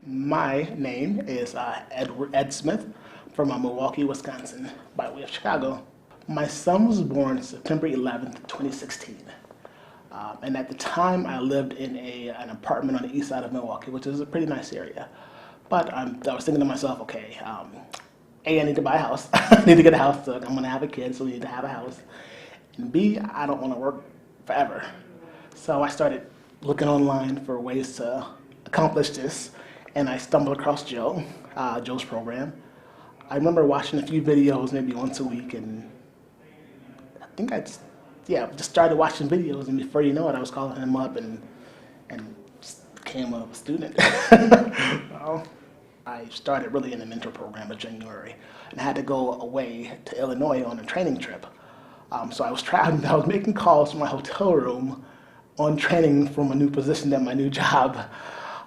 My name is Ed Smith from Milwaukee, Wisconsin, by way of Chicago. My son was born September 11th, 2016. And at the time, I lived in an apartment on the east side of Milwaukee, which is a pretty nice area. But I was thinking to myself, okay, A, I need to buy a house. I need to get a house. So I'm going to have a kid, so we need to have a house. And B, I don't want to work forever. So I started looking online for ways to accomplish this, and I stumbled across Joe's program. I remember watching a few videos maybe once a week, and I think just started watching videos, and before you know it, I was calling him up and just became a student. Well, I started really in the mentor program in January, and I had to go away to Illinois on a training trip. So I was traveling, I was making calls from my hotel room on training for my new position at my new job.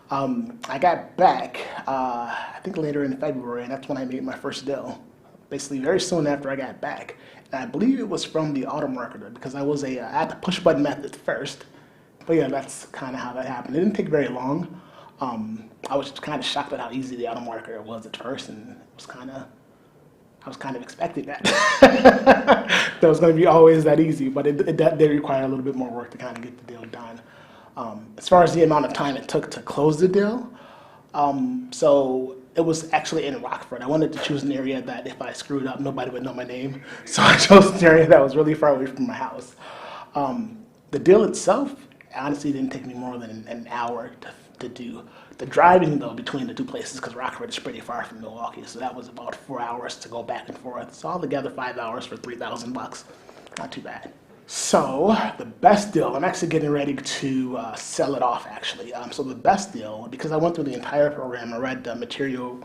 I got back, I think later in February, and that's when I made my first deal. Basically, very soon after I got back. And I believe it was from the auto marketer because I had the push button method first. But yeah, that's kind of how that happened. It didn't take very long. I was kind of shocked at how easy the auto marketer was at first, and I was kind of expecting that. That was going to be always that easy, but it did require a little bit more work to kind of get the deal done. As far as the amount of time it took to close the deal, so it was actually in Rockford. I wanted to choose an area that if I screwed up, nobody would know my name. So I chose an area that was really far away from my house. The deal itself honestly didn't take me more than an hour to do. The driving, though, between the two places, because Rockford is pretty far from Milwaukee, so that was about 4 hours to go back and forth. So altogether, 5 hours for $3,000. Not too bad. So the best deal, I'm actually getting ready to sell it off, actually. So the best deal, because I went through the entire program, I read the material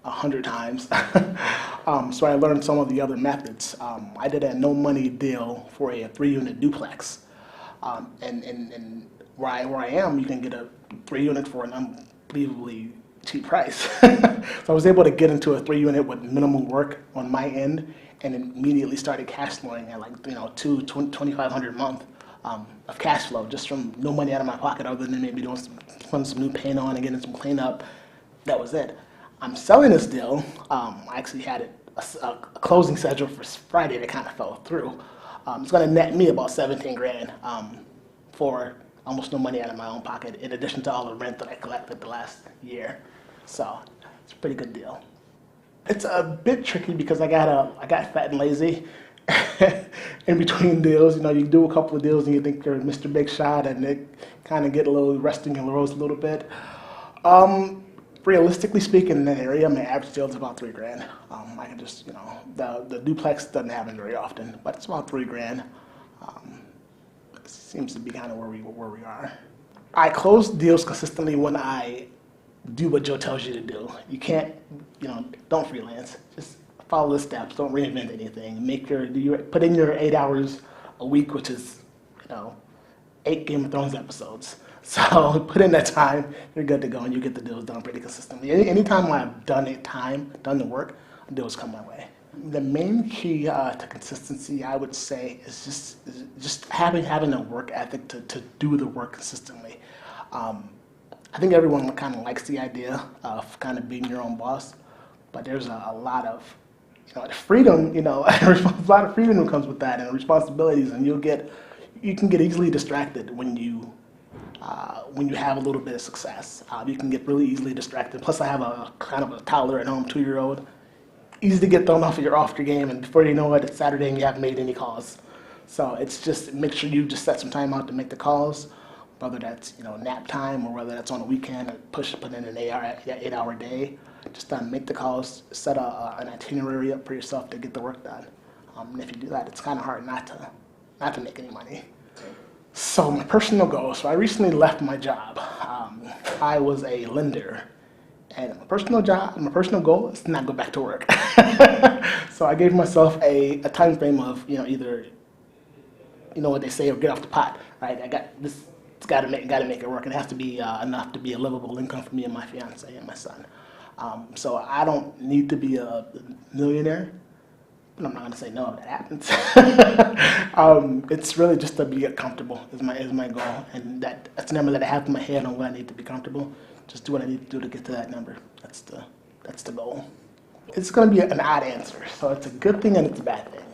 100 times, so I learned some of the other methods. I did a no-money deal for a 3-unit duplex. And where I am, you can get a 3-unit for an unbelievably cheap price. So I was able to get into a 3-unit with minimal work on my end, and immediately started cash flowing at $2,500 a month of cash flow just from no money out of my pocket other than maybe putting some new paint on and getting some cleanup. That was it. I'm selling this deal. I actually had a closing schedule for Friday that kind of fell through. It's going to net me about 17 grand for almost no money out of my own pocket, in addition to all the rent that I collected the last year. So it's a pretty good deal. It's a bit tricky because I got fat and lazy in between deals. You know, you do a couple of deals and you think you're Mr. Big Shot, and it kind of get a little resting your laurels a little bit. Realistically speaking, in that area, my average deal is about 3 grand. I can just, the duplex doesn't happen very often, but it's about 3 grand. It seems to be kind of where we are. I close deals consistently when I do what Joe tells you to do. You can't, don't freelance. Just follow the steps. Don't reinvent anything. Put in your 8 hours a week, which is, 8 Game of Thrones episodes. So put in that time, you're good to go, and you get the deals done pretty consistently. Anytime I've done the work, deals come my way. The main key to consistency, I would say, is just having a work ethic to do the work consistently. I think everyone kind of likes the idea of kind of being your own boss, but there's a lot of freedom, a lot of freedom that comes with that, and responsibilities, and you can get easily distracted when you have a little bit of success. You can get really easily distracted. Plus, I have a kind of a toddler at home, 2-year-old. Easy to get thrown off your game, and before you know it, it's Saturday and you haven't made any calls. So it's just make sure you just set some time out to make the calls, whether that's nap time or whether that's on a weekend. Put in an 8-hour day. Just make the calls. Set an itinerary up for yourself to get the work done. And if you do that, it's kind of hard not to make any money. So my personal goal. So I recently left my job. I was a lender. And my personal goal is to not go back to work. So I gave myself a time frame of, either, what they say, or get off the pot, right? I got this, it's got to make it work. It has to be enough to be a livable income for me and my fiance and my son. So I don't need to be a millionaire, but I'm not going to say no if that happens. It's really just to be comfortable is my goal, and that's a number that I have in my head on when I need to be comfortable. Just do what I need to do to get to that number. That's the goal. It's going to be an odd answer, so it's a good thing and it's a bad thing.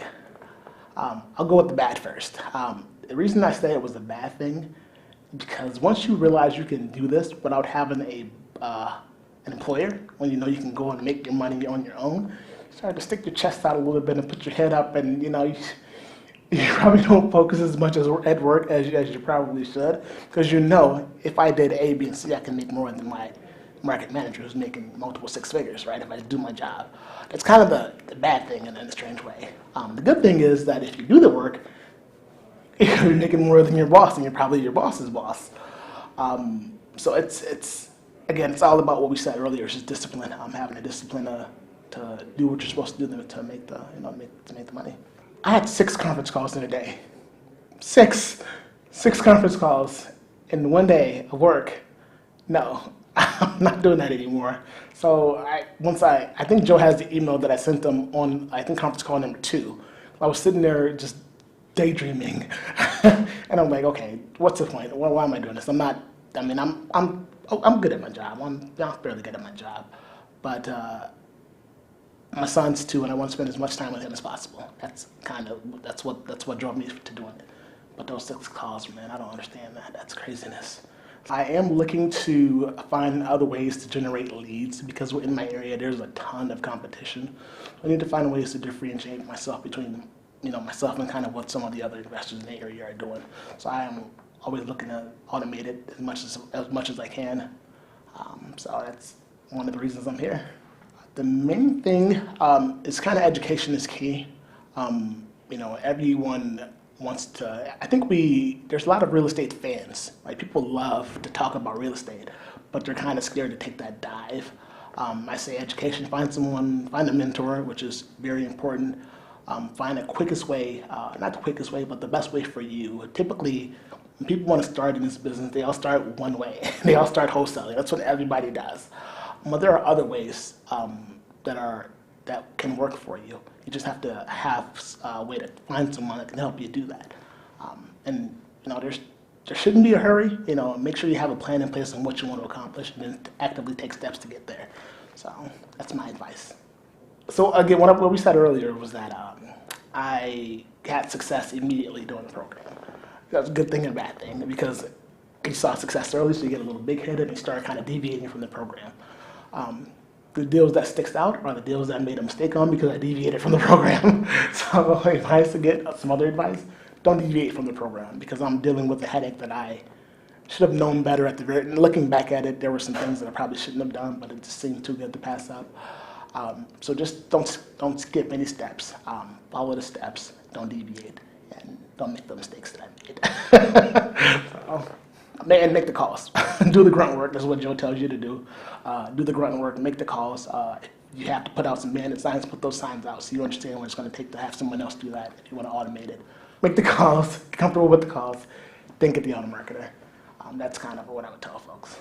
I'll go with the bad first. The reason I say it was a bad thing, because once you realize you can do this without having an employer, when you know you can go and make your money on your own, you start to stick your chest out a little bit and put your head up, and you probably don't focus as much at work as you probably should, because you know if I did A, B, and C, I can make more than my market manager who's making multiple six figures, right, if I do my job. That's kind of the bad thing in a strange way. The good thing is that if you do the work, you're making more than your boss, and you're probably your boss's boss. So it's again, it's all about what we said earlier. It's just discipline. Having a discipline to do what you're supposed to do to make the money. I had 6 conference calls in a day. Six conference calls in one day of work. No, I'm not doing that anymore. So I think Joe has the email that I sent them on, I think, conference call number 2. I was sitting there just daydreaming, and I'm like, okay, what's the point? Why am I doing this? I'm good at my job. I'm fairly good at my job, but my son's 2, and I want to spend as much time with him as possible. That's what drove me to doing it. But those 6 calls, man, I don't understand that. That's craziness. I am looking to find other ways to generate leads, because in my area there's a ton of competition. I need to find ways to differentiate myself between myself and kind of what some of the other investors in the area are doing. So I am always looking to automate it as much as I can. So that's one of the reasons I'm here. The main thing is kind of education is key. Everyone wants to. I think there's a lot of real estate fans. Like, people love to talk about real estate, but they're kind of scared to take that dive. I say education. Find a mentor, which is very important. Find the quickest way, not the quickest way, but the best way for you. Typically, when people want to start in this business, they all start one way. They all start wholesaling. That's what everybody does. But there are other ways that can work for you. You just have to have a way to find someone that can help you do that. There shouldn't be a hurry. Make sure you have a plan in place on what you want to accomplish, and then actively take steps to get there. So that's my advice. So again, what we said earlier was that I had success immediately during the program. That's a good thing and a bad thing, because you saw success early, so you get a little big-headed and you start kind of deviating from the program. The deals that sticks out are the deals that I made a mistake on because I deviated from the program. So if I was to get some other advice, don't deviate from the program, because I'm dealing with a headache that I should have known better at the very end. Looking back at it, there were some things that I probably shouldn't have done, but it just seemed too good to pass up. So just don't skip any steps. Follow the steps, don't deviate, and don't make the mistakes that I made. And make the calls. Do the grunt work. That's what Joe tells you to do. Do the grunt work, make the calls. You have to put out some bandit signs, put those signs out so you understand what it's going to take to have someone else do that if you want to automate it. Make the calls, get comfortable with the calls, then get the auto marketer. That's kind of what I would tell folks.